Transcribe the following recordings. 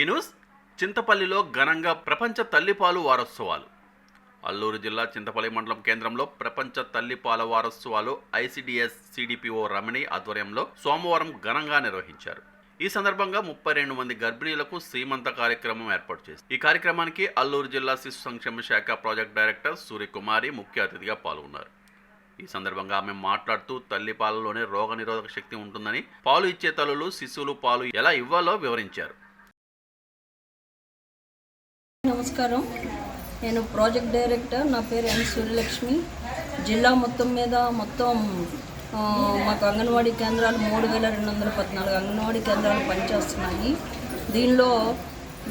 News. చింతపల్లిలో ఘనంగా ప్రపంచ తల్లిపాలు వారోత్సవాలు. అల్లూరు జిల్లా చింతపల్లి మండలం కేంద్రంలో ప్రపంచ తల్లిపాల వారోత్సవాలు ఐసిడిఎస్ సిడిపిఓ రమణి ఆధ్వర్యంలో సోమవారం ఘనంగా నిర్వహించారు. ఈ సందర్భంగా 32 మంది గర్భిణీలకు శ్రీమంత కార్యక్రమం ఏర్పాటు చేశారు. ఈ కార్యక్రమానికి అల్లూరు జిల్లా శిశు సంక్షేమ శాఖ ప్రాజెక్ట్ డైరెక్టర్ సూర్యకుమారి ముఖ్య అతిథిగా పాల్గొన్నారు. ఈ సందర్భంగా ఆమె మాట్లాడుతూ తల్లిపాలలోనే రోగనిరోధక శక్తి ఉంటుందని, పాలు ఇచ్చే తల్లులు శిశువులు పాలు ఎలా ఇవ్వాలో వివరించారు. నమస్కారం, నేను ప్రాజెక్ట్ డైరెక్టర్. నా పేరు ఎన్ సూర్యలక్ష్మి. జిల్లా మొత్తం మాకు అంగన్వాడీ కేంద్రాలు 3214 అంగన్వాడీ కేంద్రాలు పనిచేస్తున్నాయి. దీనిలో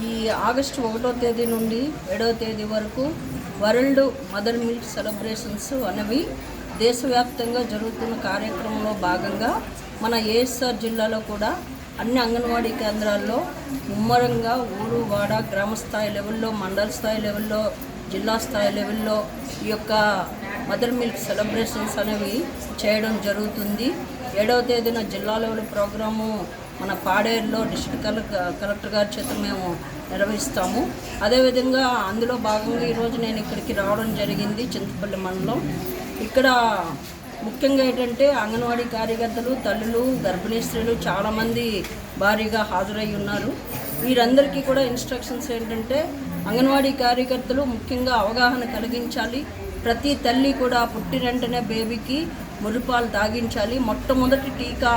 ఈ ఆగస్టు 1వ తేదీ నుండి 7వ తేదీ వరకు వరల్డ్ మదర్ మిల్క్ సెలబ్రేషన్స్ అనేవి దేశవ్యాప్తంగా జరుగుతున్న కార్యక్రమంలో భాగంగా మన ఏఎస్ఆర్ జిల్లాలో కూడా అన్ని అంగన్వాడీ కేంద్రాల్లో ముమ్మరంగా ఊరు వాడ గ్రామ స్థాయి లెవెల్లో, మండల స్థాయి లెవెల్లో, జిల్లా స్థాయి లెవెల్లో ఈ యొక్క మదర్ మిల్క్ సెలబ్రేషన్స్ అనేవి చేయడం జరుగుతుంది. 7వ తేదీన జిల్లా లెవెల్ ప్రోగ్రాము మన పాడేరులో డిస్ట్రిక్ట్ కలెక్టర్ గారి చేత మేము నిర్వహిస్తాము. అదేవిధంగా అందులో భాగంగా ఈరోజు నేను ఇక్కడికి రావడం జరిగింది, చింతపల్లి మండలం. ఇక్కడ ముఖ్యంగా ఏంటంటే అంగన్వాడీ కార్యకర్తలు, తల్లులు, గర్భిణీ స్త్రీలు చాలామంది భారీగా హాజరై ఉన్నారు. వీరందరికీ కూడా ఇన్స్ట్రక్షన్స్ ఏంటంటే అంగన్వాడీ కార్యకర్తలు ముఖ్యంగా అవగాహన కలిగించాలి. ప్రతి తల్లి కూడా పుట్టిన వెంటనే బేబీకి ముర్రిపాలు తాగించాలి. మొట్టమొదటి టీకా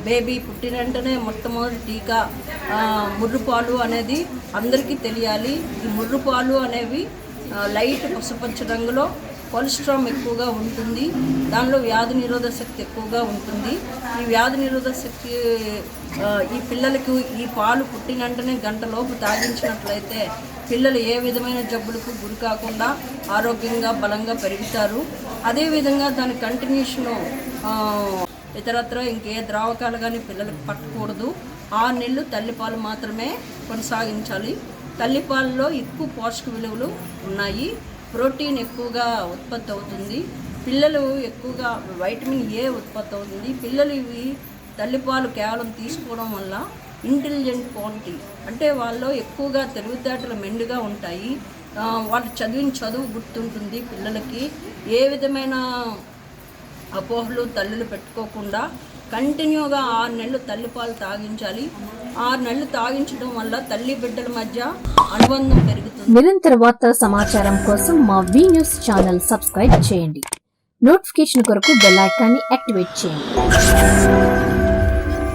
బేబీ పుట్టిన వెంటనే మొట్టమొదటి టీకా ముర్రిపాలు అనేది అందరికీ తెలియాలి. ఈ ముర్రిపాలు అనేవి లైట్ పసుపచ్చ రంగులో, కొలెస్ట్రాల్ ఎక్కువగా ఉంటుంది. దానిలో వ్యాధి నిరోధక శక్తి ఎక్కువగా ఉంటుంది. ఈ వ్యాధి నిరోధక శక్తి ఈ పిల్లలకు ఈ పాలు పుట్టిన వెంటనే గంటలోపు తాగించినట్లయితే పిల్లలు ఏ విధమైన జబ్బులకు గురి కాకుండా ఆరోగ్యంగా బలంగా పెరుగుతారు. అదేవిధంగా దాని కంటిన్యూషను ఇతరత్ర ఇంకే ద్రావకాలు కానీ పిల్లలకు పట్టకూడదు. 6 నెలలు తల్లిపాలు మాత్రమే కొనసాగించాలి. తల్లిపాలలో ఎక్కువ పోషక విలువలు ఉన్నాయి. ప్రోటీన్ ఎక్కువగా ఉత్పత్తి అవుతుంది. పిల్లలు ఎక్కువగా వైటమిన్ ఏ ఉత్పత్తి అవుతుంది. పిల్లలు ఇవి తల్లిపాలు కేవలం తీసుకోవడం వల్ల ఇంటెలిజెంట్ క్వాలిటీ అంటే వాళ్ళు ఎక్కువగా తెలివితేటలు మెండుగా ఉంటాయి. వాళ్ళు చదివిన చదువు గుర్తుంటుంది. పిల్లలకి ఏ విధమైన అపోహలు తల్లులు పెట్టుకోకుండా కంటిన్యూగా 6 నెలలు తల్లిపాలు తాగించాలి. 6 నెలలు తాగించడం వల్ల తల్లి బిడ్డల మధ్య అనుబంధం పెరుగుతుంది. నిరంతర వార్తా సమాచారం కోసం మా వి న్యూస్ ఛానల్ సబ్స్క్రైబ్ చేయండి. నోటిఫికేషన్ కొరకు బెల్ ఐకాన్ని యాక్టివేట్ చేయండి.